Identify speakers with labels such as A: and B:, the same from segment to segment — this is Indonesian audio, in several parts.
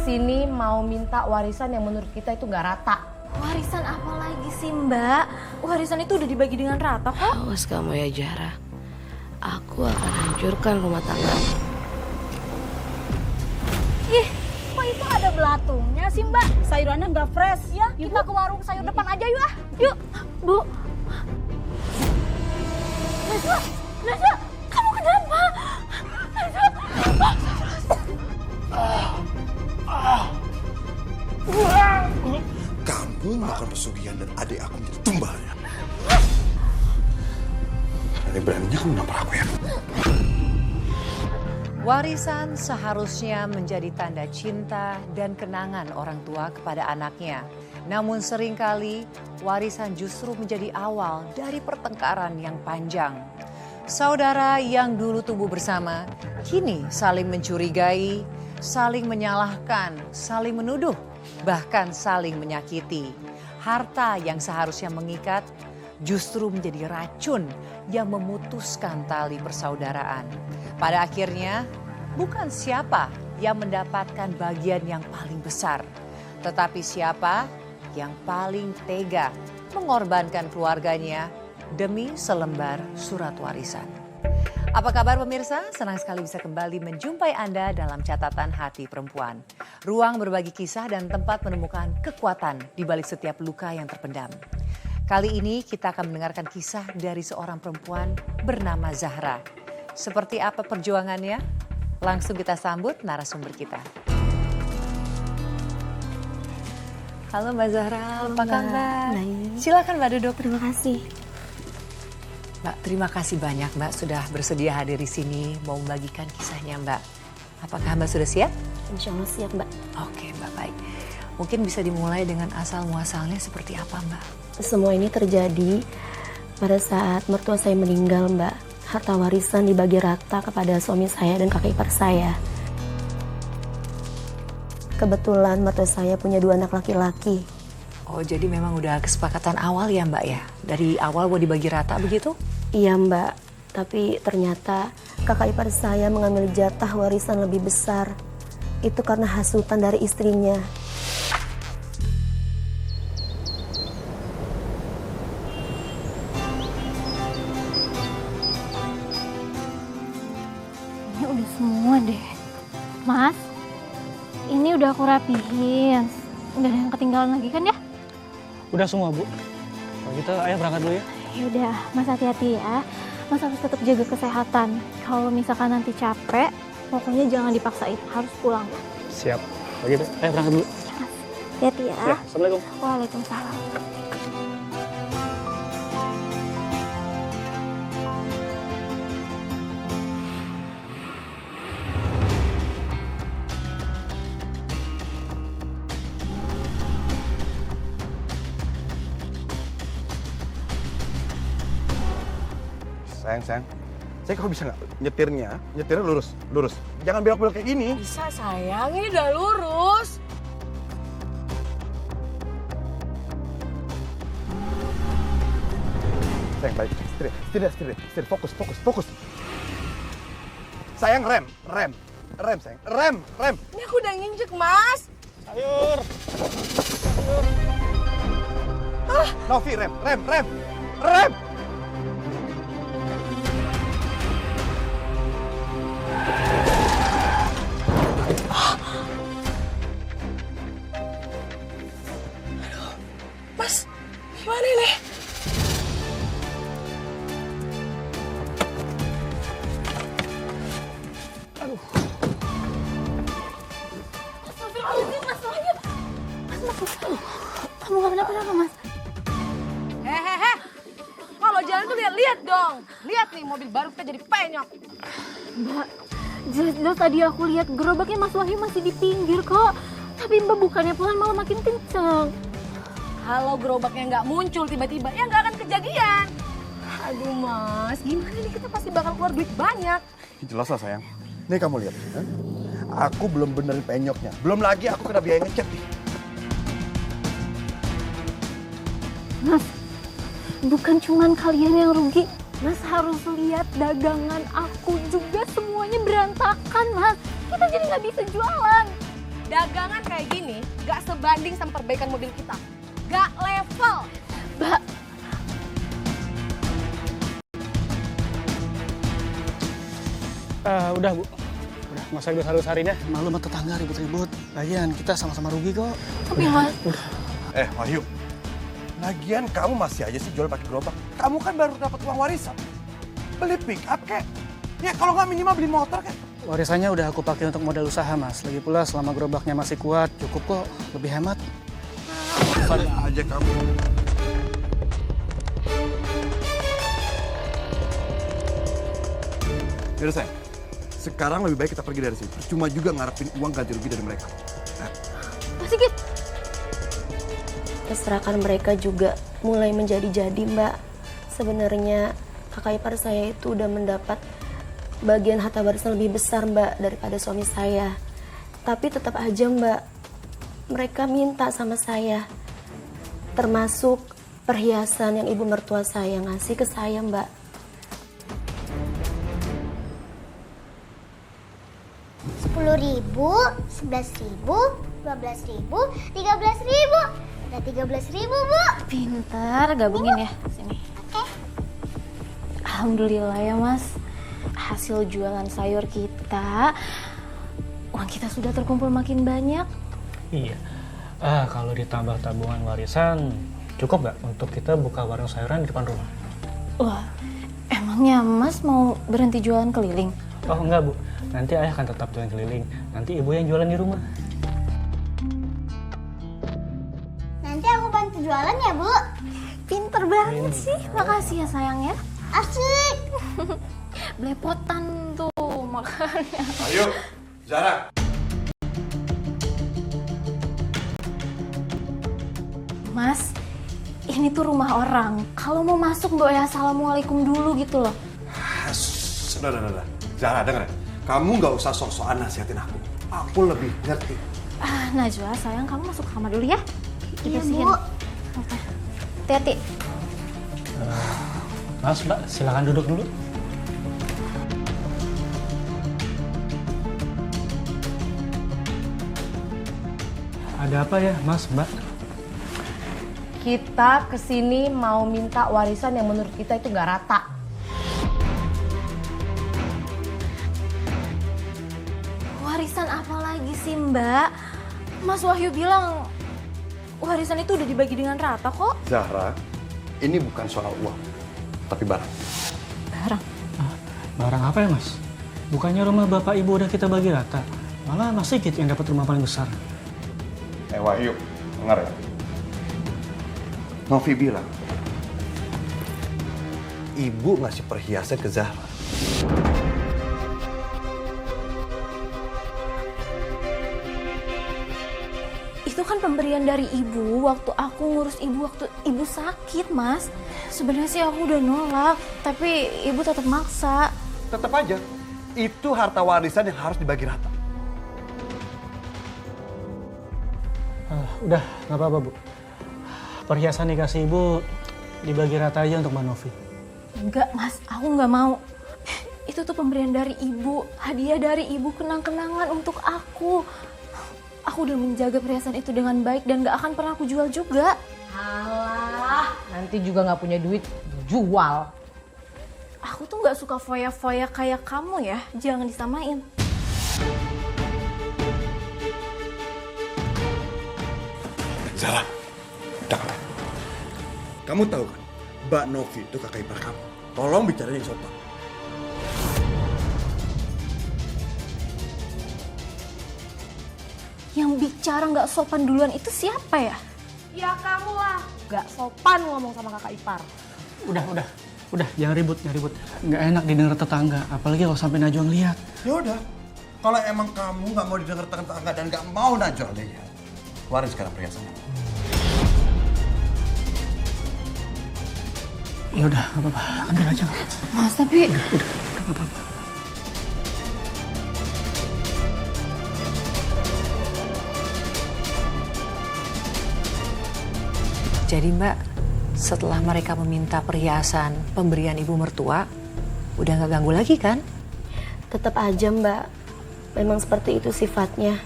A: kesini mau minta warisan yang menurut kita itu nggak rata.
B: Warisan apa lagi sih Mbak? Warisan itu udah dibagi dengan rata kok.
C: Awas kamu ya Jara. Aku akan hancurkan rumah tangga.
A: Ih, kok itu ada belatungnya sih Mbak? Sayurannya nggak fresh ya? Kita ke warung sayur depan aja yuk ah.
B: Yuk, Bu. Najwa, Najwa, kamu kenapa? Najwa.
D: Kamu melakukan pesugihan dan adik aku menjadi tumbalnya. Beraninya kamu nampar aku ya?
E: Warisan seharusnya menjadi tanda cinta dan kenangan orang tua kepada anaknya. Namun seringkali warisan justru menjadi awal dari pertengkaran yang panjang. Saudara yang dulu tumbuh bersama, kini saling mencurigai, saling menyalahkan, saling menuduh, bahkan saling menyakiti. Harta yang seharusnya mengikat justru menjadi racun yang memutuskan tali persaudaraan. Pada akhirnya, bukan siapa yang mendapatkan bagian yang paling besar, tetapi siapa yang paling tega mengorbankan keluarganya demi selembar surat warisan. Apa kabar pemirsa? Senang sekali bisa kembali menjumpai Anda dalam catatan hati perempuan. Ruang berbagi kisah dan tempat menemukan kekuatan di balik setiap luka yang terpendam. Kali ini kita akan mendengarkan kisah dari seorang perempuan bernama Zahra. Seperti apa perjuangannya? Langsung kita sambut narasumber kita. Halo Mbak Zahra, apa kabar?
B: Baik.
E: Silakan Mbak duduk.
B: Terima kasih.
E: Mbak, terima kasih banyak Mbak sudah bersedia hadir di sini mau membagikan kisahnya Mbak. Apakah Mbak sudah siap?
B: Insya Allah siap Mbak.
E: Oke Mbak, baik. Mungkin bisa dimulai dengan asal muasalnya seperti apa Mbak?
B: Semua ini terjadi pada saat mertua saya meninggal Mbak. Harta warisan dibagi rata kepada suami saya dan kakak ipar saya. Kebetulan mertua saya punya 2 anak laki-laki.
E: Oh jadi memang udah kesepakatan awal ya Mbak ya? Dari awal mau dibagi rata begitu?
B: Iya Mbak, tapi ternyata kakak ipar saya mengambil jatah warisan lebih besar. Itu karena hasutan dari istrinya.
F: Ini udah semua deh. Mas, ini udah aku rapihin. Nggak ada yang ketinggalan lagi kan ya?
G: Udah semua, Bu. Kalau gitu, ayo berangkat dulu ya.
F: Yaudah, Mas hati-hati ya. Mas harus tetap jaga kesehatan. Kalau misalkan nanti capek, pokoknya jangan dipaksain. Harus pulang.
G: Siap. Kalau gitu, ayo berangkat dulu.
F: Hati-hati ya.
G: Ya, Assalamualaikum.
F: Waalaikumsalam.
D: Sayang. Saya kok bisa nggak nyetirnya lurus. Jangan belok-belok kayak gini.
A: Bisa sayang, ini udah lurus.
D: Sayang, baik. Setir. Fokus. Sayang, rem. Sayang. Rem.
A: Ini aku udah nginjek Mas.
G: Sayur.
D: Novi, rem.
A: Mas, gimana ini?
F: Kamu nggak kenapa-napa, Mas?
A: Hehehe. Kalau jalan tuh lihat dong. Lihat nih mobil baru kita jadi penyok.
F: Mbak, jelas-jelas tadi aku lihat gerobaknya Mas Wahyu masih di pinggir kok. Tapi Mbak bukannya pelan malah makin kenceng.
A: Kalau gerobaknya nggak muncul tiba-tiba, ya nggak akan kejadian. Aduh Mas, gimana nih kita pasti bakal keluar duit banyak.
D: Jelas lah sayang. Nih kamu lihat. Aku belum benerin penyoknya. Belum lagi aku kena biaya ngecat nih.
F: Mas, bukan cuman kalian yang rugi. Mas harus lihat dagangan aku juga semuanya berantakan, Mas. Kita jadi nggak bisa jualan.
A: dagangan kayak gini gak sebanding sama perbaikan mobil kita. Gak level.
F: Mbak,
G: Udah bu, udah masa harus hari deh. Malu sama tetangga ribut-ribut. Lagian kita sama-sama rugi kok.
F: tapi Mas,
D: Wahyu. Lagian kamu masih aja sih jual pakai gerobak. Kamu kan baru dapat uang warisan. Beli pick up kek. Ya kalau nggak minimal beli motor kek.
G: Warisannya udah aku pakai untuk modal usaha mas. Lagi pula selama gerobaknya masih kuat, cukup kok, lebih hemat.
D: Ada aja kamu. Yaudah sayang, sekarang lebih baik kita pergi dari sini. Cuma juga ngarepin uang ganti rugi dari mereka.
F: Mas Sigit,
B: Keserakan mereka juga mulai menjadi-jadi, Mbak. Sebenarnya kakak ipar saya itu udah mendapat bagian harta warisan lebih besar, Mbak, daripada suami saya. Tapi tetap aja, Mbak, mereka minta sama saya. Termasuk perhiasan yang ibu mertua saya ngasih ke saya, Mbak.
H: Rp10.000, Rp11.000, Rp12.000, Rp13.000. Udah Rp13.000, Bu.
F: pintar gabungin ya sini.
H: Oke.
F: Alhamdulillah ya Mas, hasil jualan sayur kita, uang kita sudah terkumpul makin banyak.
G: Iya. Kalau ditambah tabungan warisan, cukup nggak untuk kita buka warung sayuran di depan rumah?
F: Wah, emangnya Mas mau berhenti jualan keliling?
G: Oh enggak bu, nanti ayah akan tetap jualan keliling. Nanti ibu yang jualan di rumah.
H: Nanti aku bantu jualan ya, Bu.
F: Pinter banget sih, makasih ya sayang ya.
H: Asik.
F: Belepotan tuh makanya.
D: Ayo, Zara.
F: Mas, ini tuh rumah orang. Kalau mau masuk doa ya assalamualaikum dulu gitu loh.
D: Sudah. Zara, denger ya. Kamu nggak usah sok-sokan nasihatin aku. Aku lebih ngerti.
F: Najwa sayang, kamu masuk kamar dulu ya.
H: Iya,
F: Dibersihin.
H: Bu.
F: Oke. Hati-hati.
G: Mas mbak, silakan duduk dulu. Ada apa ya mas, mbak?
A: Kita kesini mau minta warisan yang menurut kita itu nggak rata.
F: Warisan apa lagi sih Mbak? Mas Wahyu bilang warisan itu udah dibagi dengan rata kok.
D: Zahra, ini bukan soal uang, tapi barang.
F: Barang?
G: Barang apa ya mas? Bukannya rumah bapak ibu udah kita bagi rata? Malah Mas Sigit yang dapat rumah paling besar.
D: Wahyu, dengar ya. Novi bilang, ibu ngasih perhiasan ke Zahra.
F: Itu kan pemberian dari ibu waktu aku ngurus ibu waktu ibu sakit, Mas. Sebenarnya sih aku udah nolak, tapi ibu tetap maksa.
D: Tetap aja, itu harta warisan yang harus dibagi rata.
G: Udah, nggak apa-apa bu. Perhiasan dikasih ibu dibagi rata aja untuk Mbak Novi.
F: Enggak, Mas, aku nggak mau. Itu tuh pemberian dari ibu, hadiah dari ibu, kenang-kenangan untuk aku. Aku udah menjaga perhiasan itu dengan baik dan gak akan pernah aku jual juga.
A: Alah, nanti juga nggak punya duit, jual.
F: Aku tuh gak suka foya-foya kayak kamu ya, jangan disamain.
D: Zahra, dengar. Kamu tahu kan, Mbak Novi itu kakak ipar kamu. Tolong bicaranya yang sopan.
F: Yang bicara gak sopan duluan itu siapa ya?
A: Ya kamu lah, nggak sopan ngomong sama kakak ipar.
G: Udah, jangan ribut. Nggak enak didengar tetangga, apalagi kalau sampai Najwa ngeliat.
D: Ya udah, kalau emang kamu nggak mau didengar tetangga dan nggak mau Najwa lihat, keluarin sekarang perhiasannya.
G: Ya udah, nggak apa-apa, ambil aja.
F: Mas, tapi...
G: Udah, nggak apa-apa.
E: Jadi Mbak, setelah mereka meminta perhiasan pemberian ibu mertua, udah nggak ganggu lagi kan?
B: Tetap aja, Mbak. Memang seperti itu sifatnya.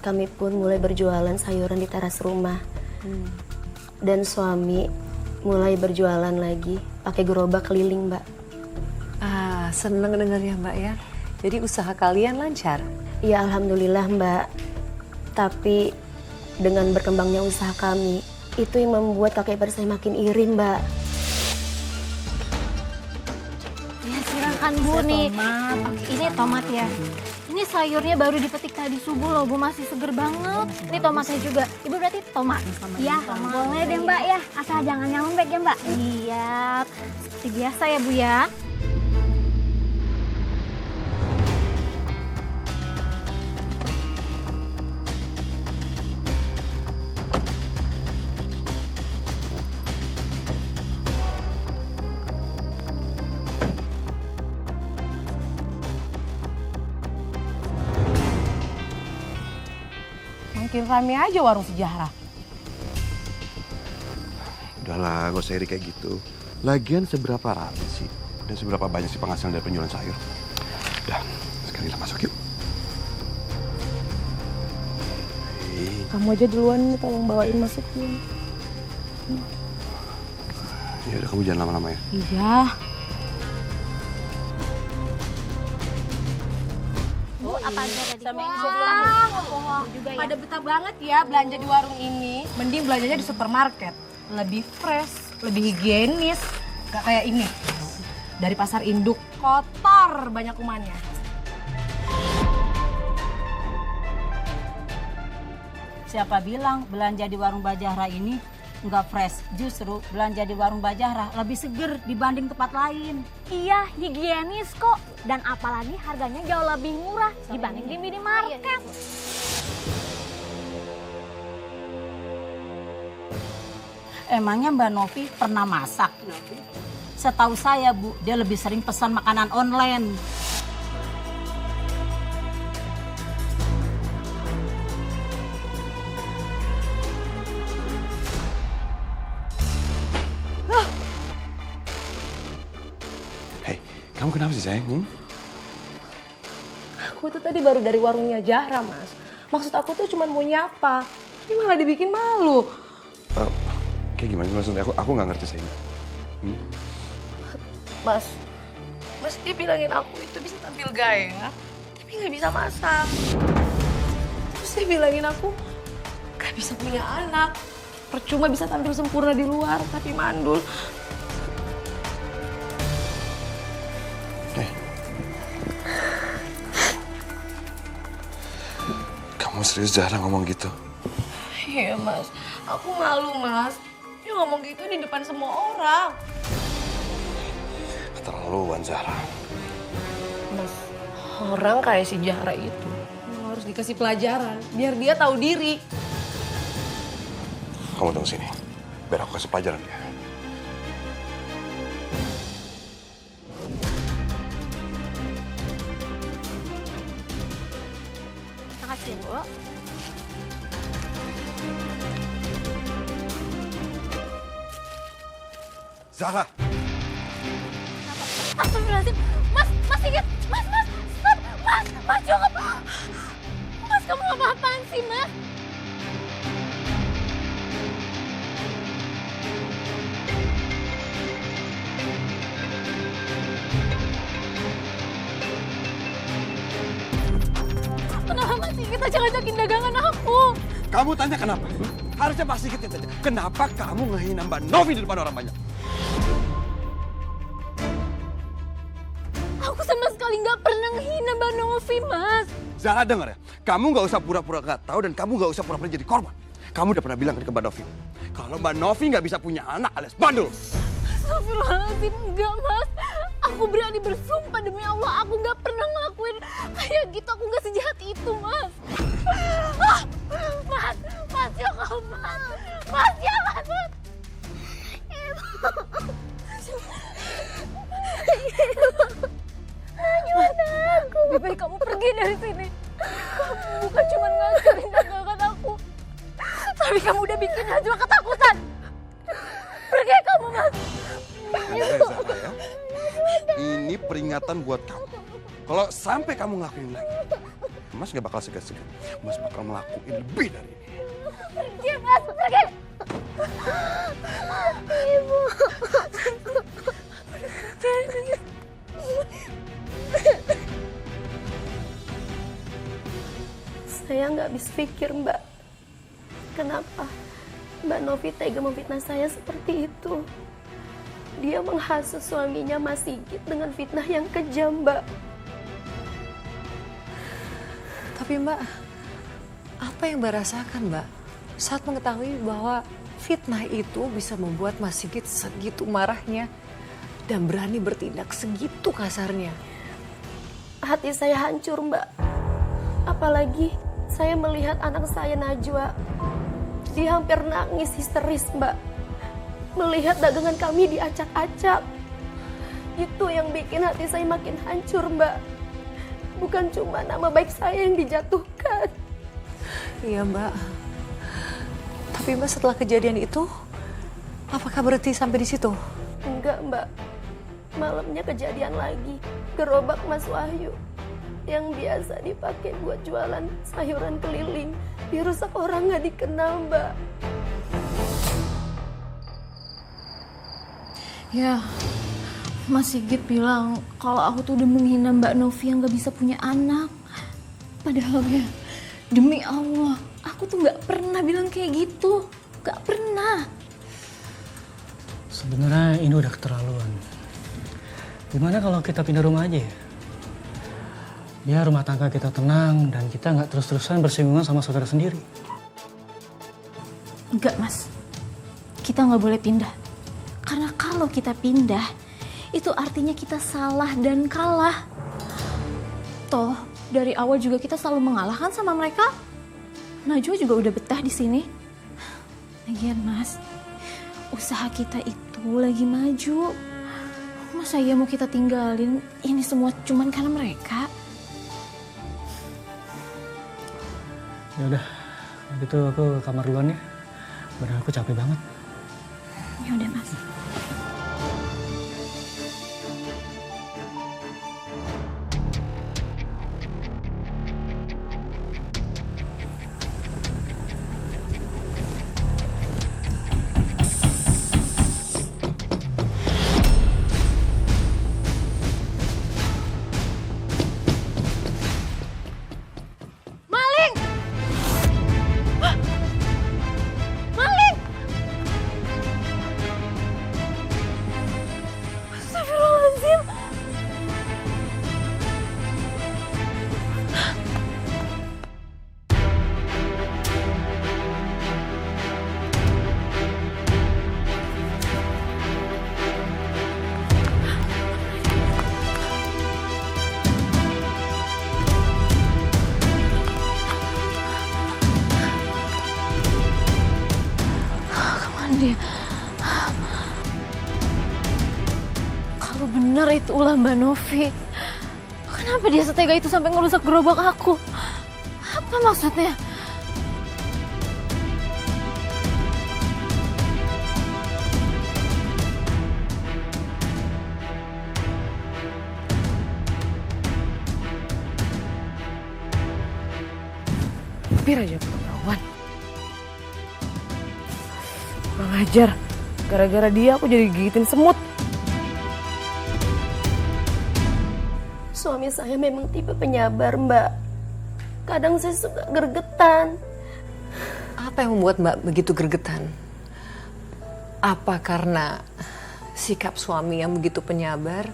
B: kami pun mulai berjualan sayuran di teras rumah. Dan suami mulai berjualan lagi pakai gerobak keliling, Mbak.
E: Ah, seneng dengarnya Mbak ya. Jadi usaha kalian lancar?
B: Ya alhamdulillah, Mbak. Tapi dengan berkembangnya usaha kami, itu yang membuat kakak ipar saya makin iri, Mbak.
F: Ya silakan Bu nih. Ini tomat ya. Ini sayurnya baru dipetik tadi subuh loh Bu, masih seger banget. Ini tomatnya juga. Ibu berarti tomat?
H: Iya, boleh deh Mbak ya. Asal jangan yang lembek ya Mbak.
F: Iya, seperti biasa ya Bu ya.
A: Makin rame aja warung sejarah.
D: Udahlah, gak usah iri kayak gitu. Lagian seberapa rame sih? Dan seberapa banyak sih penghasilan dari penjualan sayur? Udah, sekarang kita masuk yuk.
A: Kamu aja duluan nih, tolong bawain masuknya.
D: Ya udah, kamu jangan lama-lama ya.
A: Iya.
F: Bu, apa aja tadi?
A: Pada betah banget ya belanja di warung ini. Mending belanjanya di supermarket. Lebih fresh, lebih higienis. Gak kayak ini. Dari pasar induk, kotor banyak kumannya.
I: Siapa bilang belanja di warung Mbak Zahra ini nggak fresh? Justru belanja di warung Mbak Zahra lebih seger dibanding tempat lain.
H: Iya, higienis kok. Dan apalagi harganya jauh lebih murah dibanding di minimarket.
I: Emangnya Mbak Novi pernah masak? Setahu saya Bu, dia lebih sering pesan makanan online.
D: Hei, kamu kenapa sih sayang?
A: Aku tuh tadi baru dari warungnya Zahra, Mas. Maksud aku tuh cuma mau nyapa. Ini malah dibikin malu.
D: Kayak gimana maksudnya? Aku nggak ngerti sayang.
A: Mas dia bilangin aku itu bisa tampil gaya, tapi nggak bisa masak. Terus dia bilangin aku nggak bisa punya anak. Percuma bisa tampil sempurna di luar, tapi mandul.
D: Kamu serius Zahra ngomong gitu?
A: Iya Mas, aku malu Mas. Dia ngomong gitu di depan semua orang.
D: Keterlaluan Zahra.
A: Mas, orang kayak si Zahra itu harus dikasih pelajaran biar dia tahu diri.
D: Kamu tunggu sini, biar aku kasih pelajaran dia.
F: Makasih Bu.
D: Zahra!
F: Astagfirullahaladzim. Mas ingat. Stop. Mas cukup. Mas kamu apa-apaan sih Mas? Kenapa Mas Sigit aja ngajakin dagangan aku?
D: Kamu tanya kenapa? Harusnya Pak Sigit yang tanya. Kenapa kamu ngehina Mbak Novi di depan orang banyak?
F: Aku sama sekali nggak pernah ngehina Mbak Novi, Mas.
D: Zahra denger ya, kamu nggak usah pura-pura nggak tahu dan kamu nggak usah pura-pura jadi korban. Kamu udah pernah bilang ke Mbak Novi, kalau Mbak Novi nggak bisa punya anak alias bandul.
F: Astagfirullahaladzim, enggak Mas. Aku berani bersumpah demi Allah, aku nggak pernah ngelakuin kayak gitu. Aku nggak sejahat itu, Mas. Mas cukup, Mas. Mas jangan, Mas. Gimana aku? Lebih baik kamu pergi dari sini. Kamu bukan cuma ngancurin dagangan aku, tapi kamu udah bikin Najwa ketakutan. Pergi kamu, Mas.
D: Zahra ya, ini peringatan buat kamu. Kalau sampai kamu ngelakuin lagi, Mas gak bakal segan-segan. Mas bakal ngelakuin lebih dari ini.
H: Pergi, Mas, pergi. Ibu.
B: Saya nggak habis pikir, Mbak. Kenapa Mbak Novi tega memfitnah saya seperti itu? Dia menghasut suaminya Mas Sigit dengan fitnah yang kejam, Mbak.
E: Tapi Mbak, apa yang Mbak rasakan Mbak saat mengetahui bahwa fitnah itu bisa membuat Mas Sigit segitu marahnya dan berani bertindak segitu kasarnya?
B: Hati saya hancur, Mbak. Apalagi saya melihat anak saya Najwa. Dia hampir nangis histeris, Mbak. Melihat dagangan kami diacak-acak. Itu yang bikin hati saya makin hancur, Mbak. Bukan cuma nama baik saya yang dijatuhkan.
E: Iya Mbak. Tapi Mbak setelah kejadian itu, apakah berhenti sampai di situ?
B: Enggak, Mbak. Malamnya kejadian lagi. Gerobak Mas Wahyu yang biasa dipakai buat jualan sayuran keliling dirusak orang nggak dikenal, Mbak.
F: Ya, Mas Sigit bilang kalau aku tuh udah menghina Mbak Novi yang gak bisa punya anak. Padahal ya, demi Allah, aku tuh gak pernah bilang kayak gitu. Gak pernah.
G: Sebenarnya ini udah keterlaluan. Gimana kalau kita pindah rumah aja ya? Biar rumah tangga kita tenang dan kita nggak terus-terusan bersinggungan sama saudara sendiri.
F: Enggak, Mas. Kita nggak boleh pindah. Karena kalau kita pindah, itu artinya kita salah dan kalah. Toh, dari awal juga kita selalu mengalahkan sama mereka. Najwa juga udah betah di sini. Lagian, Mas, usaha kita itu lagi maju. Masa iya mau kita tinggalin ini semua cuman karena mereka?
G: Ya udah, gitu aku ke kamar duluan ya. Badan aku capek banget.
F: Ya udah, Mas. Dia. Kalau benar itu ulah Mbak Novi, kenapa dia setega itu sampai ngerusak gerobak aku? Apa maksudnya?
A: Hampir aja ketahuan. Kurang ajar, gara-gara dia aku jadi gigitin semut.
B: Suami saya memang tipe penyabar, Mbak. Kadang saya suka gergetan.
E: Apa yang membuat Mbak begitu gergetan? Apa karena sikap suami yang begitu penyabar,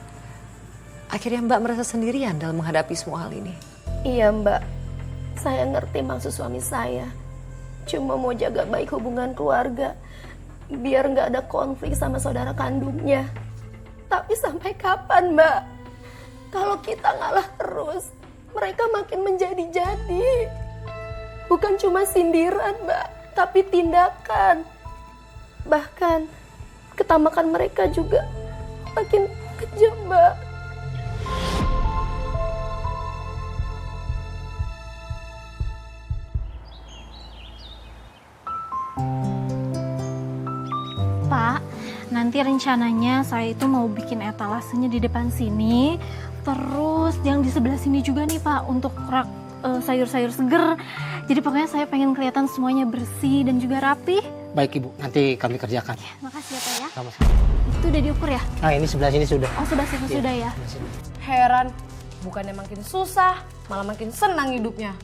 E: akhirnya Mbak merasa sendirian dalam menghadapi semua hal ini?
B: Iya, Mbak. Saya ngerti maksud suami saya. Cuma mau jaga baik hubungan keluarga, biar nggak ada konflik sama saudara kandungnya. Tapi sampai kapan, Mbak? Kalau kita ngalah terus, mereka makin menjadi-jadi. Bukan cuma sindiran, Mbak, tapi tindakan. Bahkan ketamakan mereka juga makin kejam, Mbak.
F: Pak, nanti rencananya saya itu mau bikin etalasenya di depan sini. Terus yang di sebelah sini juga nih Pak, untuk rak sayur-sayur seger. Jadi pokoknya saya pengen kelihatan semuanya bersih dan juga rapi.
G: Baik Ibu, nanti kami kerjakan.
F: Makasih ya Pak ya.
G: Sama-sama.
F: Itu udah diukur ya?
G: Nah ini sebelah sini sudah.
F: Oh sudah sudah ya.
A: Heran, bukannya makin susah, malah makin senang hidupnya.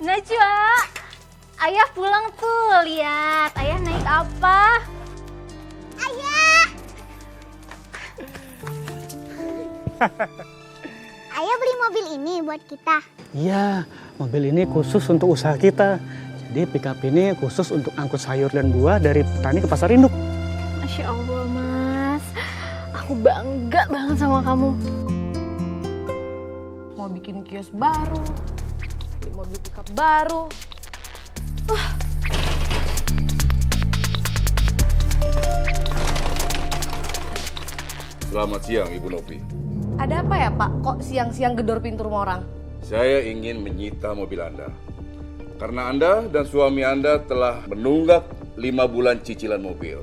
H: Najwa, ayah pulang tuh, lihat ayah naik apa? Ayah! Ayah beli mobil ini buat kita.
G: Iya, mobil ini khusus untuk usaha kita. Jadi pickup ini khusus untuk angkut sayur dan buah dari petani ke pasar induk.
F: Masya Allah Mas, aku bangga banget sama kamu.
A: Mau bikin kios baru, beli mobil pickup baru.
J: Selamat siang, Ibu Novi.
A: Ada apa ya Pak? Kok siang-siang gedor pintu rumah orang?
J: Saya ingin menyita mobil Anda. Karena Anda dan suami Anda telah menunggak 5 bulan cicilan mobil.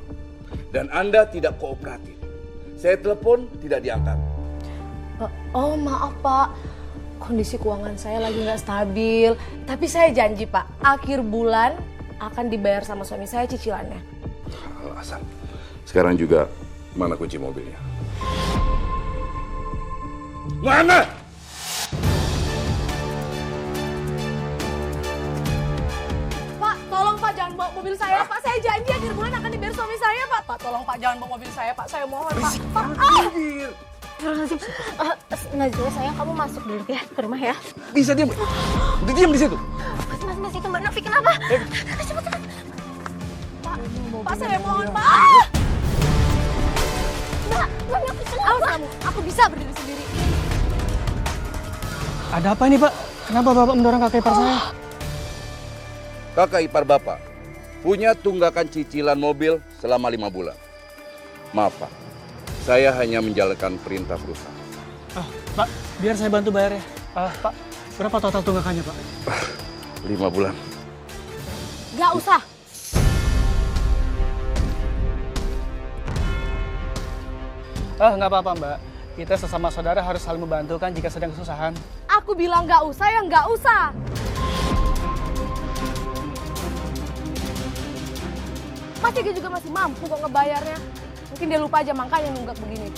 J: Dan Anda tidak kooperatif. Saya telepon, tidak diangkat.
A: Oh maaf Pak, kondisi keuangan saya lagi nggak stabil. Tapi saya janji Pak, akhir bulan akan dibayar sama suami saya cicilannya.
J: Alasan. Sekarang juga, mana kunci mobilnya? Mana?
A: Pak, tolong Pak jangan bawa mobil saya Pak. Saya janji akhir bulan akan dibayar suami saya Pak. Pak, tolong Pak jangan bawa mobil saya Pak. Saya mohon Pak. Pak,
F: Najwa sayang kamu masuk dulu ya ke rumah ya.
J: Bisa diam. Diam di situ.
F: Mas itu Mbak Novi kenapa? Cepet.
A: Pak saya mohon Pak.
F: Mbak Novi kenapa?
A: Awas kamu, aku bisa berdiri sendiri.
G: Ada apa ini Pak? Kenapa Bapak mendorong kakak ipar saya?
J: Kakak ipar Bapak punya tunggakan cicilan mobil selama 5 bulan. Maaf Pak, saya hanya menjalankan perintah perusahaan.
G: Pak, biar saya bantu bayar ya. Pak, berapa total tunggakannya Pak?
J: 5 bulan.
A: Gak usah.
G: Nggak apa-apa Mbak. Kita sesama saudara harus saling membantu kan jika sedang kesusahan.
A: Aku bilang gak usah ya gak usah. Pasti dia juga masih mampu kok ngebayarnya. Mungkin dia lupa aja makanya nunggak begini.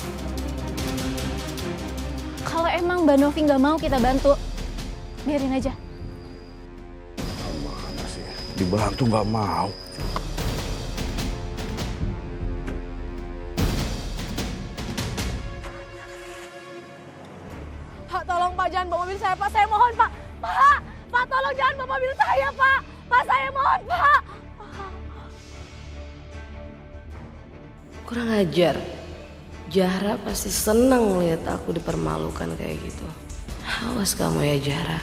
F: Kalau emang Mbak Novi nggak mau kita bantu, biarin aja.
J: Mana sih? Dibantu nggak mau.
A: Pak, tolong Pak jangan bawa mobil saya Pak. Saya mohon Pak. Pak tolong jangan bawa mobil saya Pak. Pak saya mohon Pak.
C: Kurang ajar. Zahra pasti senang lihat aku dipermalukan kayak gitu. Awas kamu ya Zahra.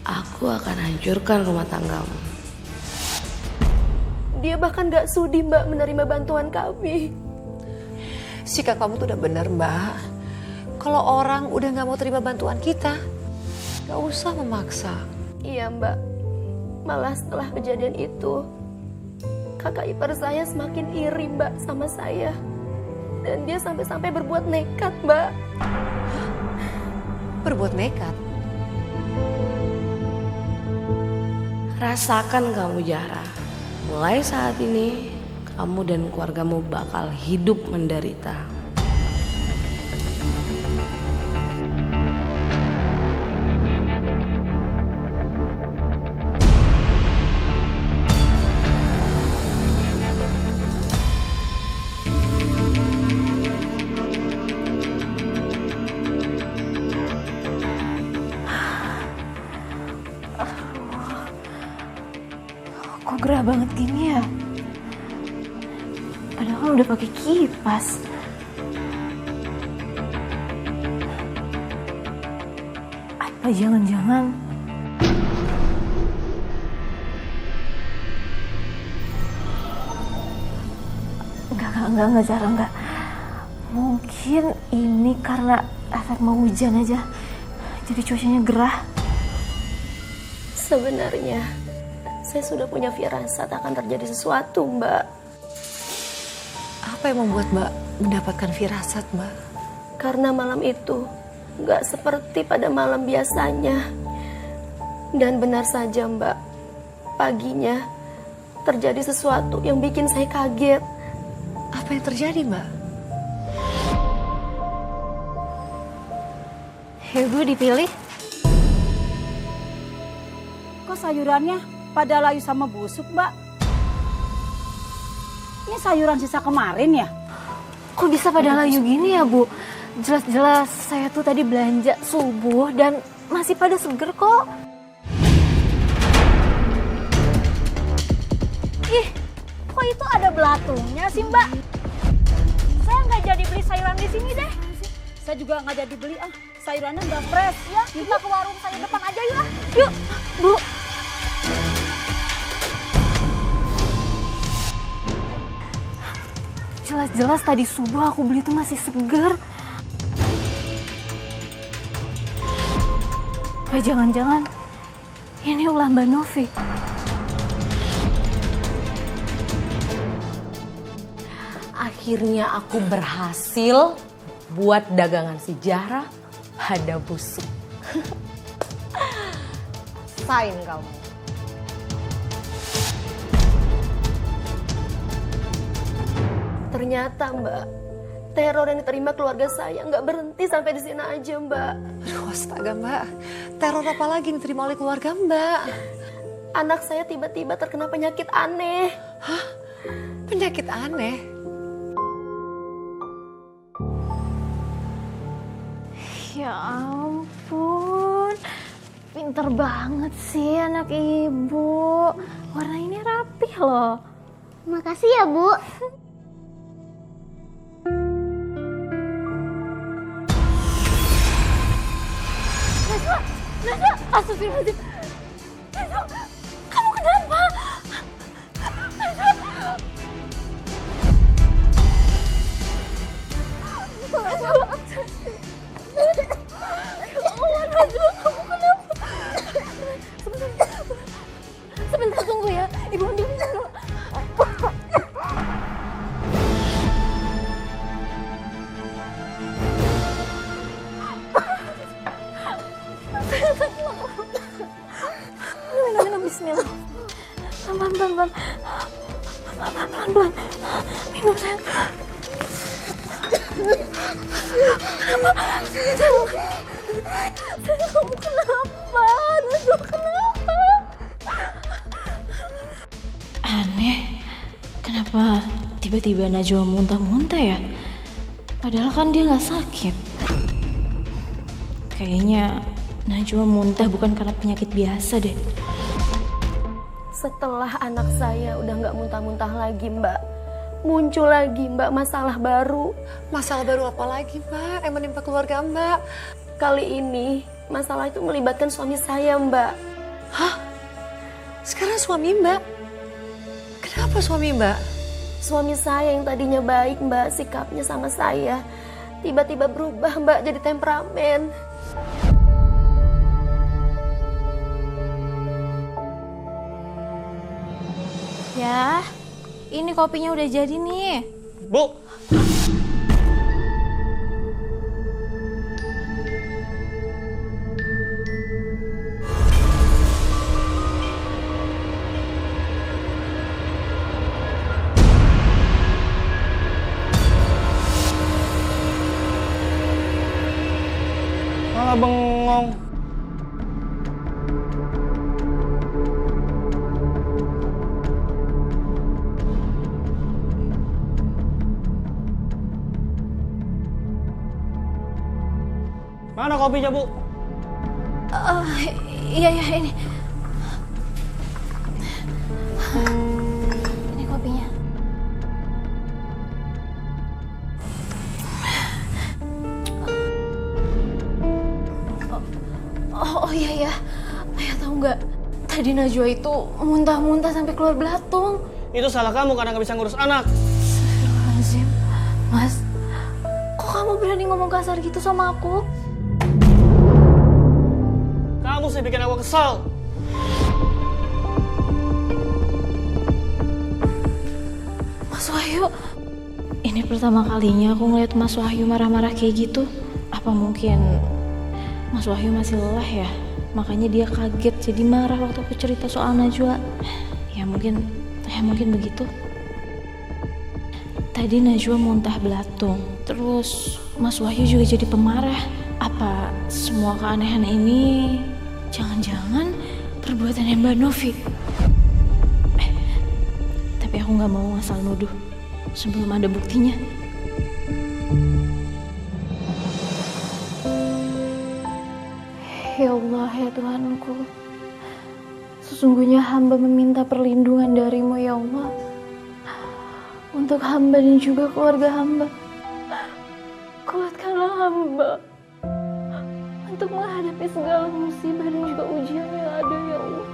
C: Aku akan hancurkan rumah tanggamu.
B: Dia bahkan gak sudi Mbak menerima bantuan kami.
E: Sikap kamu tuh udah bener Mbak. Kalau orang udah gak mau terima bantuan kita, gak usah memaksa.
B: Iya Mbak, malah setelah kejadian itu, kakak ipar saya semakin iri Mbak sama saya. Dan dia sampai-sampai berbuat nekat Mbak.
E: Berbuat nekat?
C: Rasakan kamu Zahra. Mulai saat ini, kamu dan keluargamu bakal hidup menderita.
F: Kok gerah banget gini ya? Padahal kan udah pakai kipas. Apa jangan-jangan Enggak, Zara, enggak. Mungkin ini karena efek mau hujan aja. Jadi cuacanya gerah.
B: Sebenarnya saya sudah punya firasat akan terjadi sesuatu, Mbak.
E: Apa yang membuat Mbak mendapatkan firasat, Mbak?
B: Karena malam itu nggak seperti pada malam biasanya. Dan benar saja Mbak, paginya terjadi sesuatu yang bikin saya kaget.
E: Apa yang terjadi, Mbak?
F: Ibu dipilih.
I: Kok sayurannya pada layu sama busuk, Mbak? Ini sayuran sisa kemarin ya?
F: Kok bisa pada layu gini ya, Bu? Jelas-jelas saya tuh tadi belanja subuh dan masih pada seger kok.
H: Ih, kok itu ada belatungnya sih, Mbak? Saya nggak jadi beli sayuran di sini deh.
I: Saya juga nggak jadi beli, sayurannya nggak fresh.
H: Ya, kita ke warung sayur depan aja yuk.
F: Yuk, Bu. Jelas-jelas tadi subuh aku beli itu masih seger. Apa jangan-jangan ini ulah Mbak Novi?
C: Akhirnya aku berhasil buat dagangan si Zahra ada busuk. Sain kamu.
B: Ternyata Mbak, teror yang diterima keluarga saya nggak berhenti sampai di sini aja Mbak.
E: Aduh, astaga Mbak. Teror apa lagi yang diterima oleh keluarga Mbak?
B: Anak saya tiba-tiba terkena penyakit aneh.
E: Hah? Penyakit aneh?
F: Ya ampun, pinter banget sih anak ibu. Warna ini rapih loh.
H: Makasih ya, Bu.
F: Najwa, astagfirullahaladzim. Najwa, kamu kenapa? Najwa. Najwa, kamu kenapa? Sebentar tunggu ya, Ibu ambil dulu. Bismillah. Pelan-pelan. Pelan-pelan. Minum sayang. Sayang, kamu kenapa? Najwa kenapa? Aneh. Kenapa tiba-tiba Najwa muntah-muntah ya? Padahal kan dia nggak sakit. Kayaknya Najwa muntah bukan karena penyakit biasa deh.
B: Setelah anak saya udah nggak muntah-muntah lagi Mbak, muncul lagi Mbak masalah baru.
E: Masalah baru apa lagi Mbak yang menimpa keluarga Mbak?
B: Kali ini masalah itu melibatkan suami saya Mbak.
E: Hah? Sekarang suami Mbak? Kenapa suami Mbak?
B: Suami saya yang tadinya baik Mbak sikapnya sama saya, tiba-tiba berubah Mbak jadi temperamen.
F: Ya, ini kopinya udah jadi nih.
G: Bu! Malah bengong. Mana kopinya, Bu?
F: Iya ini. Ini kopinya. Oh iya ya. Ayah tahu nggak? Tadi Najwa itu muntah-muntah sampai keluar belatung.
G: Itu salah kamu karena nggak bisa ngurus anak.
F: Astagfirullahaladzim. Mas, kok kamu berani ngomong kasar gitu sama aku?
G: Kamu sih bikin aku kesal.
F: Mas Wahyu, ini pertama kalinya aku ngeliat Mas Wahyu marah-marah kayak gitu. Apa mungkin Mas Wahyu masih lelah ya, makanya dia kaget jadi marah waktu aku cerita soal Najwa. Ya mungkin begitu. Tadi Najwa muntah belatung, terus Mas Wahyu juga jadi pemarah. Apa semua keanehan ini jangan-jangan perbuatannya Mbak Novi? Tapi aku nggak mau ngasal nuduh sebelum ada buktinya. Ya Allah, ya Tuhanku, sesungguhnya hamba meminta perlindungan darimu ya Allah, untuk hamba dan juga keluarga hamba. Kuatkanlah hamba untuk menghadapi segala musibah dan juga ujian yang ada ya Allah.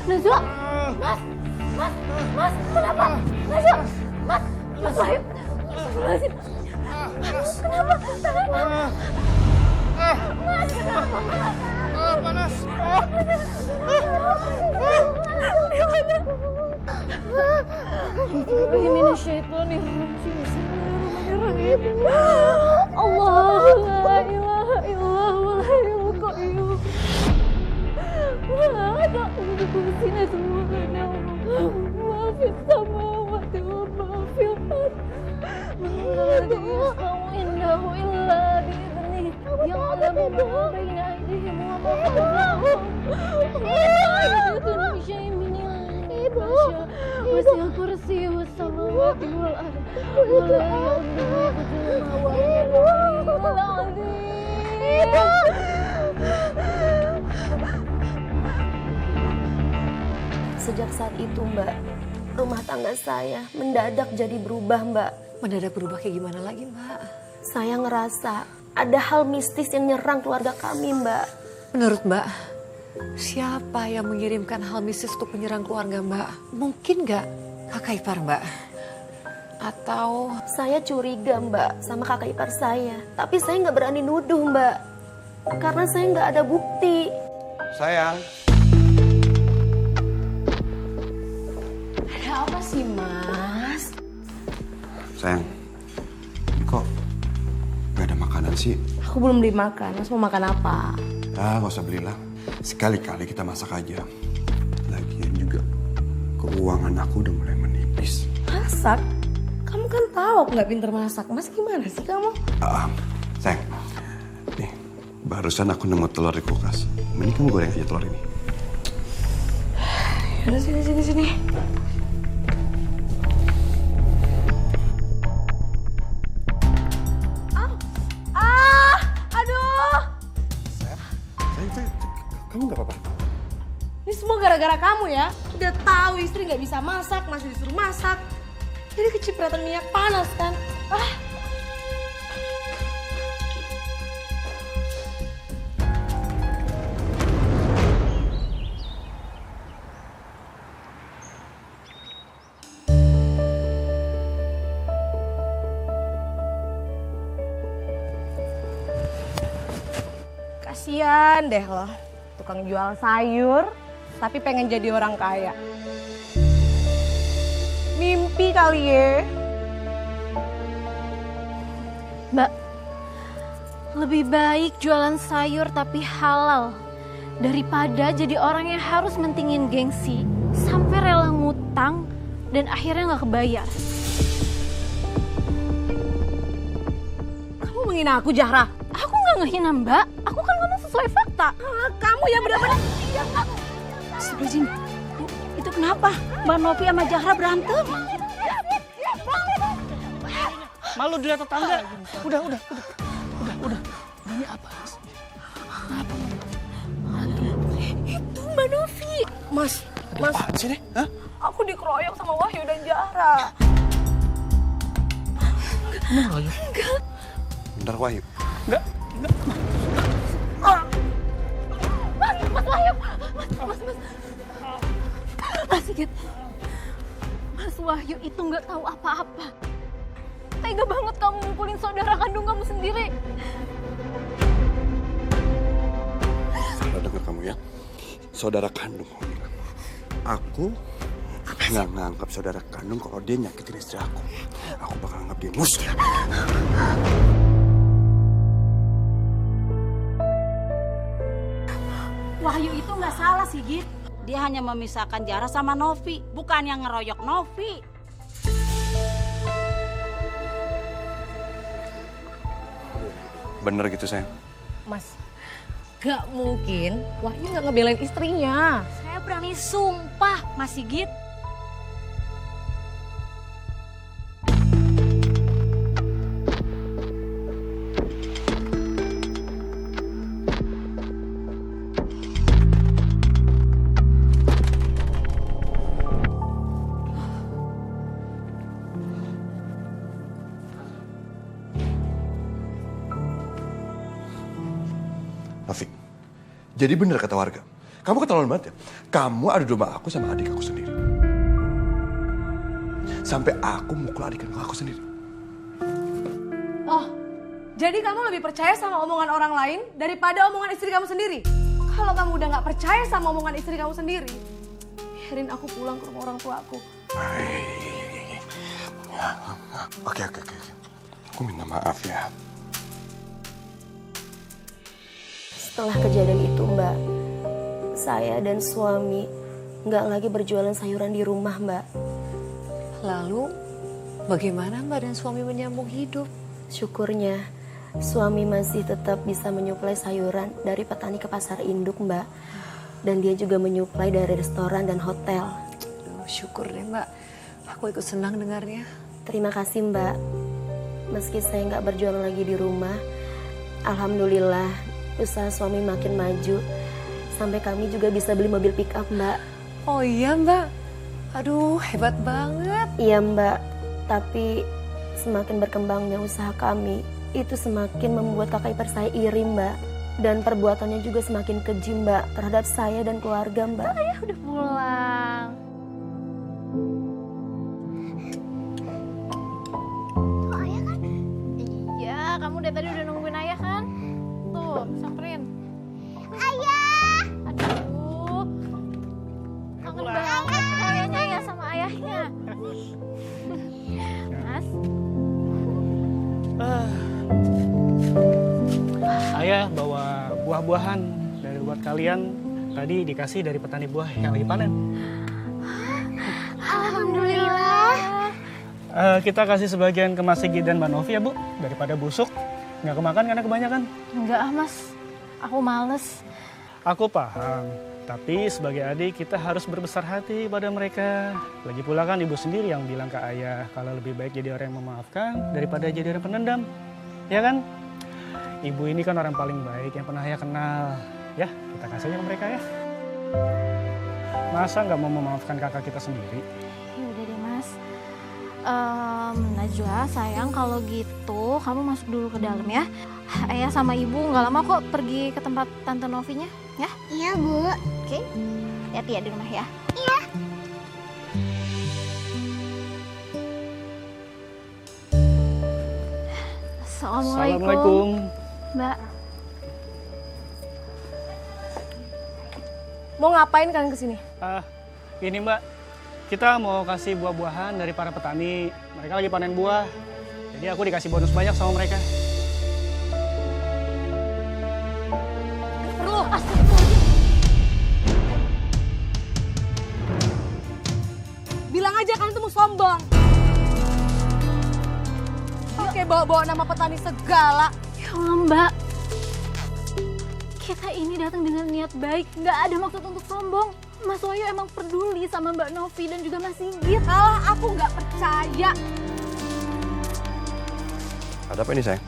F: Najwa, Mas, kenapa? Najwa, Mas Wahyu, Astagfirullahaladzim. Kenapa? Mas, kenapa? Panas. Allah, la ilaha illallah, wal hayyul qayyum. Sini semuanya, maafin samawati wa maafil ard. Kamu indahu illa bi'idhnih. Yang alamu ma baina aydihim wa ma khalfahum. Ibu, wasi'a kursiyyuhu samawati wal ard. Wa la ya'uduhu hifdhuhuma wa
B: Sejak saat itu Mbak, rumah tangga saya mendadak jadi berubah Mbak.
E: Mendadak berubah kayak gimana lagi Mbak?
B: Saya ngerasa ada hal mistis yang nyerang keluarga kami Mbak.
E: Menurut Mbak, siapa yang mengirimkan hal mistis untuk menyerang keluarga Mbak? Mungkin nggak kakak ipar Mbak? Atau...
B: Saya curiga Mbak sama kakak ipar saya. Tapi saya nggak berani nuduh Mbak. Karena saya nggak ada bukti.
D: Sayang.
C: Ada apa sih, Mas?
D: Sayang, kok gak ada makanan sih?
C: Aku belum beli makan. Mas mau makan apa?
D: Ah, gak usah belilah. Sekali-kali kita masak aja. Lagian juga keuangan aku udah mulai menipis.
C: Masak? Kamu kan tahu aku nggak pinter masak. Mas gimana sih kamu?
D: Sayang, nih barusan aku nemu telur di kulkas. Mending kamu goreng aja telur ini.
C: Yaudah sini.
D: Sayang, kamu gak apa-apa?
C: Ini semua gara-gara kamu ya. Udah tahu istri nggak bisa masak, masih disuruh masak. Jadi kecipratan minyak panas kan?
A: Kasian deh loh, tukang jual sayur tapi pengen jadi orang kaya. Mimpi kali ya.
F: Mbak, lebih baik jualan sayur tapi halal daripada jadi orang yang harus mentingin gengsi sampai rela ngutang dan akhirnya nggak kebayar.
A: Kamu menghina aku, Zahra?
F: Aku nggak ngehina Mbak, aku kan ngomong sesuai fakta.
A: Kamu yang benar-benar...
I: Astagfirullahaladzim, itu kenapa Mbak Novi sama Zahra berantem?
G: Malu dilihat tetangga. Udah. Ini apa?
A: Itu Mbak Novi.
D: Mas. Apaan sih nih? Hah?
A: Aku dikeroyok sama Wahyu dan Zahra.
G: Bener Wahyu?
A: Enggak.
D: Bentar Wahyu.
G: Enggak.
F: Mas Wahyu, Mas Sigit, Mas Wahyu itu nggak tahu apa-apa. Tega banget kamu mukulin saudara kandung kamu sendiri.
D: Salah dengar kamu ya. Saudara kandung kamu bilang. Aku nggak nganggap saudara kandung kalau dia nyakitin istri aku. Aku bakal anggap dia musuh.
I: Wahyu itu nggak salah sih, Git. Dia hanya memisahkan Jara sama Novi, bukan yang ngeroyok Novi.
D: Bener gitu sayang.
A: Mas, gak mungkin Wahyu gak ngebelain istrinya.
H: Saya berani sumpah, Mas Sigit.
D: Novi, jadi bener kata warga. Kamu keterlaluan banget ya. Kamu adu domba aku sama adik aku sendiri. Sampai aku mukul adik aku sendiri.
A: Oh, jadi kamu lebih percaya sama omongan orang lain daripada omongan istri kamu sendiri? Kalau kamu udah gak percaya sama omongan istri kamu sendiri, biarin aku pulang ke rumah orang tua aku.
D: Oke. Aku minta maaf ya.
B: Setelah kejadian itu, Mbak, saya dan suami nggak lagi berjualan sayuran di rumah, Mbak.
E: Lalu, bagaimana Mbak dan suami menyambung hidup?
B: Syukurnya, suami masih tetap bisa menyuplai sayuran dari petani ke pasar induk, Mbak. Dan dia juga menyuplai dari restoran dan hotel.
E: Syukur deh, Mbak. Aku ikut senang dengarnya.
B: Terima kasih, Mbak. Meski saya nggak berjualan lagi di rumah, alhamdulillah usaha suami makin maju. Sampai kami juga bisa beli mobil pick up, Mbak.
E: Oh iya, Mbak. Aduh, hebat banget.
B: Iya, Mbak. Tapi semakin berkembangnya usaha kami, itu semakin membuat kakak ipar saya iri, Mbak. Dan perbuatannya juga semakin keji, Mbak, terhadap saya dan keluarga, Mbak.
F: Ayah udah pulang. Tuh, ayah kan? Iya, kamu dari tadi udah nungguin ayah kan? Tuh, samperin. Ayah! Aduh, kangen banget kayaknya ya sama ayahnya. Mas?
G: Ayah bawa buah-buahan dari buat kalian. Tadi dikasih dari petani buah yang lagi panen.
F: Alhamdulillah.
G: Kita kasih sebagian ke Mas Sigit dan Mbak Novi ya, Bu. Daripada busuk, nggak kemakan karena kebanyakan.
F: Enggak ah, Mas. Aku males.
G: Aku paham, tapi sebagai adik kita harus berbesar hati pada mereka. Lagi pula kan ibu sendiri yang bilang ke ayah kalau lebih baik jadi orang yang memaafkan daripada jadi orang penendam. Ya kan? Ibu ini kan orang paling baik yang pernah ayah kenal. Ya, kita kasih aja ke mereka ya. Masa nggak mau memaafkan kakak kita sendiri?
F: Ya udah deh, Mas. Najwa, sayang kalau gitu kamu masuk dulu ke dalam ya. Ayah sama ibu nggak lama kok pergi ke tempat Tante Novinya, ya?
H: Iya, Bu.
F: Oke. Hati-hati ya di rumah ya.
H: Iya.
G: Assalamualaikum.
F: Mbak.
A: Mau ngapain kalian kesini?
G: Ini Mbak, kita mau kasih buah-buahan dari para petani. Mereka lagi panen buah. Jadi aku dikasih bonus banyak sama mereka.
A: Perlu. Bilang aja kalian tuh mau sombong. Ini kayak bawa-bawa nama petani segala.
F: Ya Allah, Mbak. Kita ini datang dengan niat baik, nggak ada maksud untuk sombong. Mas Wahyu emang peduli sama Mbak Novi dan juga Mas Sigit.
A: Salah, aku nggak percaya.
D: Ada apa ini sayang?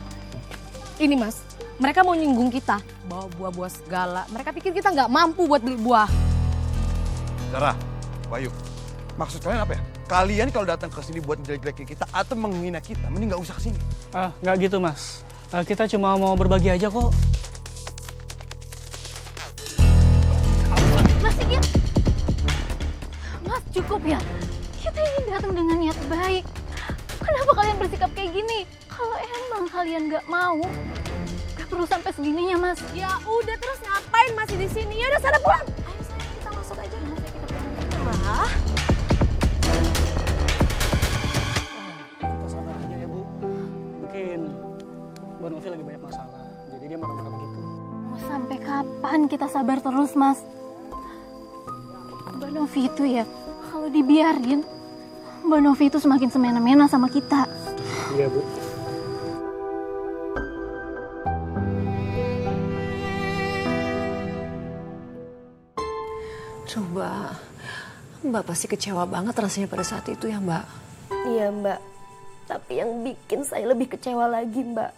A: Ini Mas, mereka mau nyinggung kita. Bawa buah-buah segala. Mereka pikir kita nggak mampu buat beli buah.
D: Zara, Wahyu, maksud kalian apa ya? Kalian kalau datang ke sini buat menjelek-jelekin kita atau menghina kita, mending nggak usah kesini.
G: Nggak gitu Mas. Kita cuma mau berbagi aja kok.
F: Mas Sigit, Mas cukup ya. Kita ini datang dengan niat baik. Kenapa kalian bersikap kayak gini? Kalau emang kalian gak mau, gak perlu sampai segininya, Mas.
A: Ya udah, terus ngapain masih di sini? Ya udah sana pulang. Ayo sayang, kita masuk aja. Kita pulang aja.
G: Kita sabar aja ya, Bu. Mungkin Mbak Novi lagi banyak masalah, jadi dia marah-marah begitu.
F: Mau sampai kapan kita sabar terus, Mas? Mbak Novi itu ya, kalau dibiarin, Mbak Novi itu semakin semena-mena sama kita.
G: Iya, Bu.
E: Coba, Mbak pasti kecewa banget rasanya pada saat itu ya, Mbak.
B: Iya Mbak, tapi yang bikin saya lebih kecewa lagi Mbak,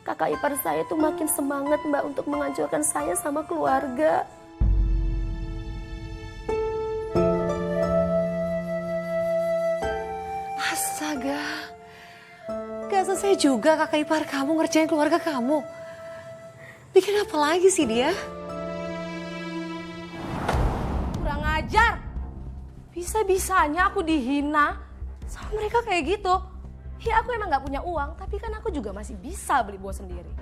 B: kakak ipar saya tuh makin semangat Mbak untuk menghancurkan saya sama keluarga.
E: Astaga, gak selesai juga kakak ipar kamu ngerjain keluarga kamu. Bikin apa lagi sih dia?
A: Kurang ajar. Bisa-bisanya aku dihina sama mereka kayak gitu. Ya aku emang gak punya uang, tapi kan aku juga masih bisa beli buah sendiri.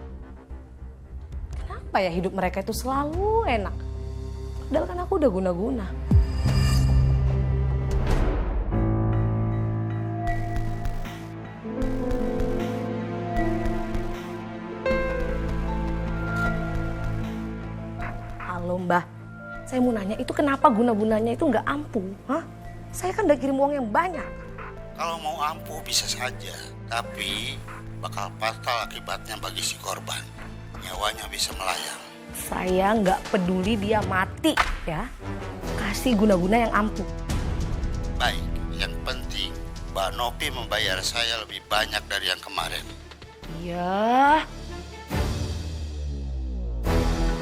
A: Kenapa ya hidup mereka itu selalu enak? Padahal kan aku udah guna-guna. Halo Mbah, saya mau nanya itu kenapa guna-gunanya itu nggak ampuh? Hah? Saya kan udah kirim uang yang banyak.
K: Kalau mau ampuh bisa saja, tapi bakal fatal akibatnya bagi si korban. Nyawanya bisa melayang.
A: Saya nggak peduli dia mati ya. Kasih guna-guna yang ampuh.
K: Baik, yang penting Mbak Novi membayar saya lebih banyak dari yang kemarin.
A: Iya.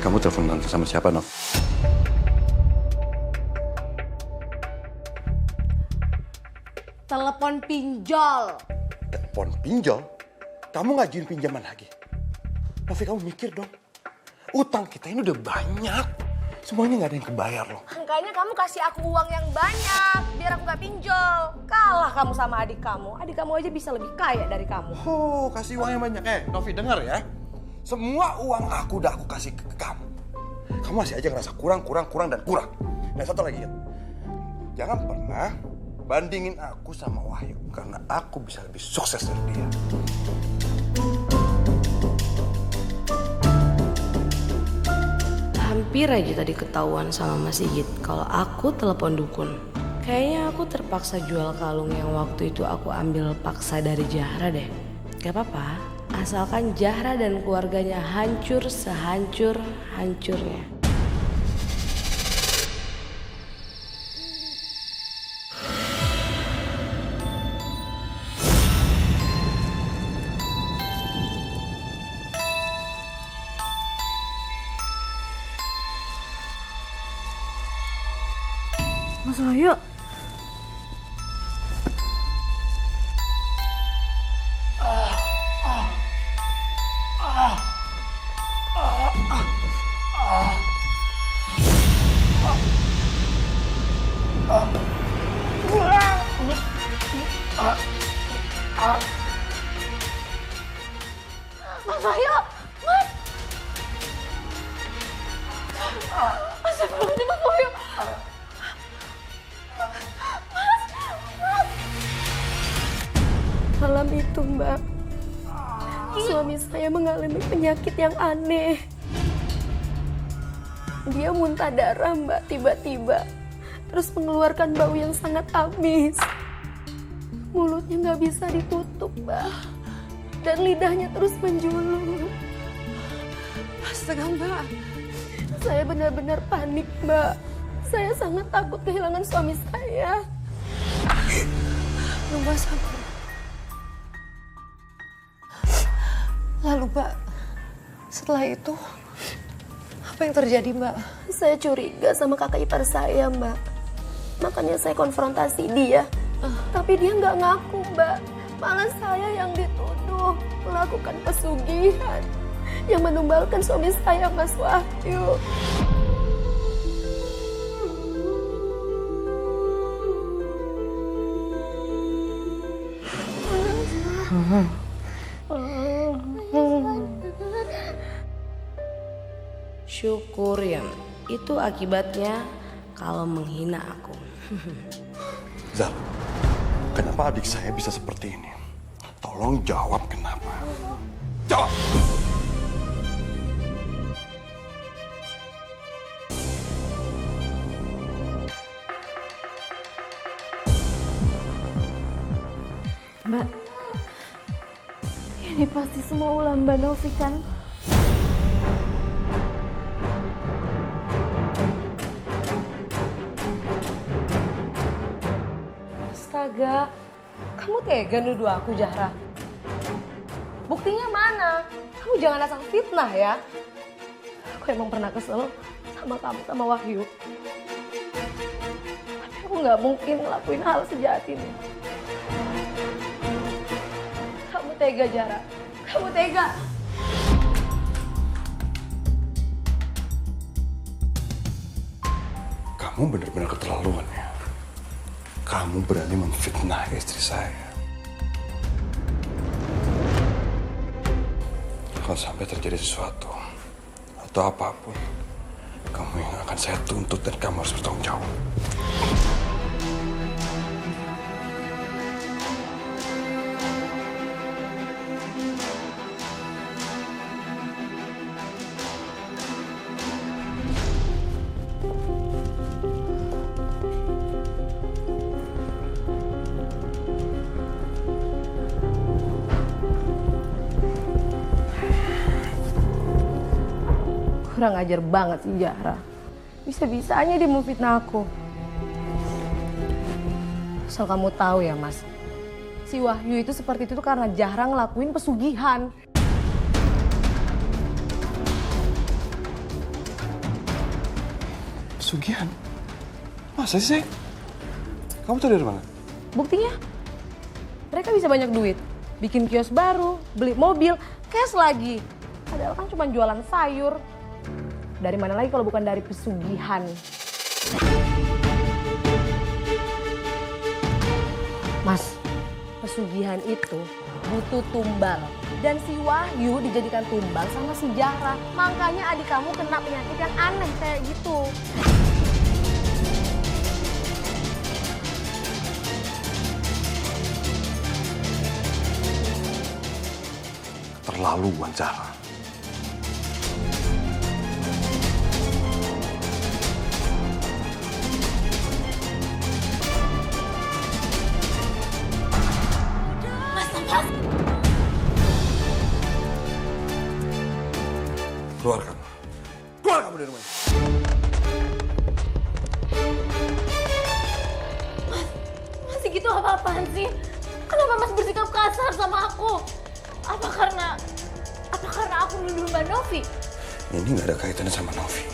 D: Kamu telepon tante sama siapa, Nov?
A: Telepon pinjol.
D: Telepon pinjol? Kamu ngajuin pinjaman lagi? Novi, kamu mikir dong. Utang kita ini udah banyak. Semuanya nggak ada yang kebayar loh.
A: Makanya kamu kasih aku uang yang banyak biar aku nggak pinjol. Kalah kamu sama adik kamu. Adik kamu aja bisa lebih kaya dari kamu.
D: Oh, kasih uang yang banyak. Novi, dengar ya. Semua uang aku udah aku kasih ke kamu. Kamu masih aja ngerasa kurang. Dan satu lagi ya. Jangan pernah bandingin aku sama Wahyu. Karena aku bisa lebih sukses dari dia.
C: Hampir aja tadi ketahuan sama Mas Sigit kalau aku telepon dukun. Kayaknya aku terpaksa jual kalung yang waktu itu aku ambil paksa dari Zahra deh. Gak apa-apa, asalkan Zahra dan keluarganya hancur sehancur-hancurnya.
F: Mas Wahyu.
A: Mas Wahyu, Mas. Astagfirullahaladzim, Mas Wahyu.
B: Malam itu Mbak, suami saya mengalami penyakit yang aneh. Dia muntah darah Mbak tiba-tiba, terus mengeluarkan bau yang sangat amis. Mulutnya nggak bisa ditutup Mbak, dan lidahnya terus menjulur.
E: Astaga Mbak.
B: Saya benar-benar panik Mbak. Saya sangat takut kehilangan suami saya.
E: Mbak sabar. Lalu Mbak, setelah itu apa yang terjadi Mbak?
B: Saya curiga sama kakak ipar saya Mbak. Makanya saya konfrontasi dia. Tapi dia nggak ngaku Mbak. Malah saya yang dituduh melakukan pesugihan yang menumbalkan suami saya Mas Wahyu.
C: syukurin. Itu akibatnya kalau menghina aku.
D: Zal, kenapa adik saya bisa seperti ini? Tolong jawab kenapa. Jawab!
F: Mbak, ini pasti semua ulah Mbak Novi kan?
A: Astaga, kamu tega nuduh aku, Zahra? Buktinya mana? Kamu jangan asal fitnah ya. Aku emang pernah kesel sama kamu, sama Wahyu. Tapi aku nggak mungkin ngelakuin hal sejahat ini. Kamu tega, Zahra. Kamu tega.
D: Kamu benar-benar keterlaluan ya. Kamu berani memfitnah istri saya. Kalau sampai terjadi sesuatu atau apapun, kamu yang akan saya tuntut dan kamu harus bertanggung jawab.
A: Kurang ajar banget sih Zahra. Bisa-bisanya dia mau fitnah aku. Asal kamu tahu ya Mas, si Wahyu itu seperti itu karena Zahra ngelakuin pesugihan.
D: Pesugihan? Masa sih? Kamu tahu dari mana?
A: Buktinya, mereka bisa banyak duit. Bikin kios baru, beli mobil, cash lagi. Padahal kan cuma jualan sayur. Dari mana lagi kalau bukan dari pesugihan? Mas, pesugihan itu butuh tumbal. Dan si Wahyu dijadikan tumbal sama si Zahra. Makanya adik kamu kena penyakit yang aneh kayak gitu.
D: Terlaluan, Zahra. Keluar kamu. Keluar kamu dari rumah ini.
F: Mas gitu apa-apaan sih? Kenapa Mas bersikap kasar sama aku? Apa karena aku nuduh Mbak Novi?
D: Ini nggak ada kaitannya sama Novi.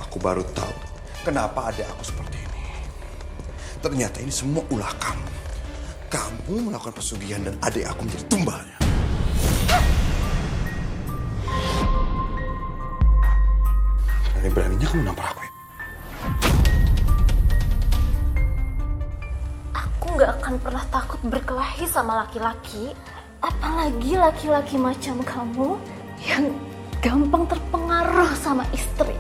D: Aku baru tahu kenapa adik aku seperti ini. Ternyata ini semua ulah kamu. Kamu melakukan pesugihan dan adik aku menjadi tumbalnya. Beraninya kamu nampar aku ya?
F: Aku nggak akan pernah takut berkelahi sama laki-laki. Apalagi laki-laki macam kamu yang gampang terpengaruh sama istri.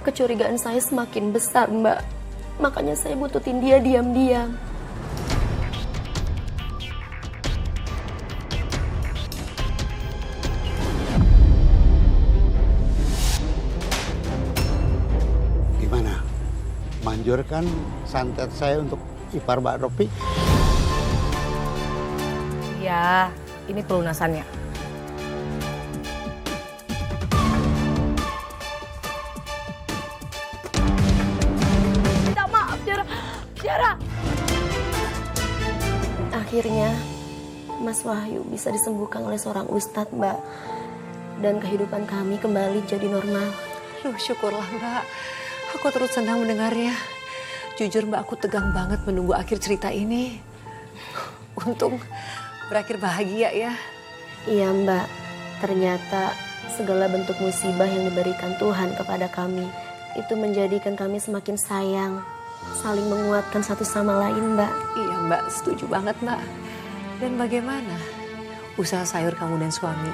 B: Kecurigaan saya semakin besar, Mbak. Makanya saya bututin dia diam-diam.
K: Manjurkan santet saya untuk ipar Mbak Novi.
A: Ya, ini pelunasannya. Minta maaf, Zahra.
B: Akhirnya, Mas Wahyu bisa disembuhkan oleh seorang ustadz, Mbak. Dan kehidupan kami kembali jadi normal.
E: Aduh, syukurlah Mbak. Aku terus senang mendengarnya. Jujur Mbak, aku tegang banget menunggu akhir cerita ini. Untung berakhir bahagia ya.
B: Iya Mbak, ternyata segala bentuk musibah yang diberikan Tuhan kepada kami itu menjadikan kami semakin sayang saling menguatkan satu sama lain, Mbak.
E: Iya Mbak, setuju banget Mbak. Dan bagaimana usaha sayur kamu dan suami?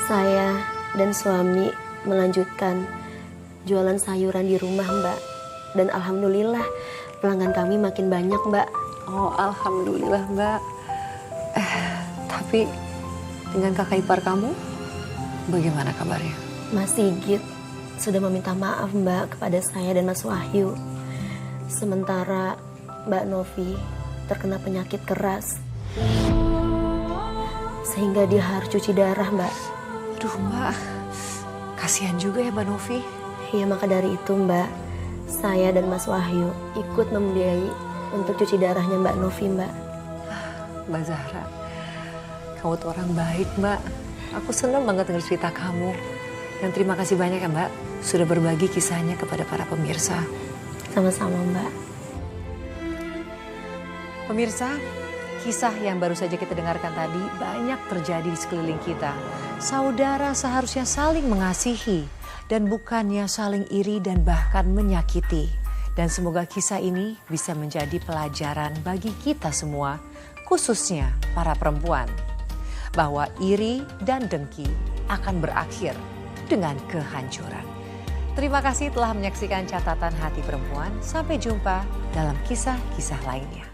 B: Saya dan suami melanjutkan jualan sayuran di rumah, Mbak. Dan alhamdulillah pelanggan kami makin banyak, Mbak.
E: Oh alhamdulillah Mbak. Tapi dengan kakak ipar kamu, bagaimana kabarnya?
B: Mas Sigit sudah meminta maaf, Mbak, kepada saya dan Mas Wahyu. Sementara Mbak Novi terkena penyakit keras. Sehingga dia harus cuci darah, Mbak.
E: Aduh Mbak, kasihan juga ya Mbak Novi.
B: Iya, maka dari itu, Mbak, saya dan Mas Wahyu ikut membiayai untuk cuci darahnya Mbak Novi, Mbak.
E: Mbak Zahra, kamu tuh orang baik Mbak. Aku senang banget dengar cerita kamu. Dan terima kasih banyak ya Mbak, sudah berbagi kisahnya kepada para pemirsa.
B: Sama-sama, Mbak.
E: Pemirsa, kisah yang baru saja kita dengarkan tadi banyak terjadi di sekeliling kita. Saudara seharusnya saling mengasihi dan bukannya saling iri dan bahkan menyakiti. Dan semoga kisah ini bisa menjadi pelajaran bagi kita semua, khususnya para perempuan, bahwa iri dan dengki akan berakhir dengan kehancuran. Terima kasih telah menyaksikan catatan hati perempuan. Sampai jumpa dalam kisah-kisah lainnya.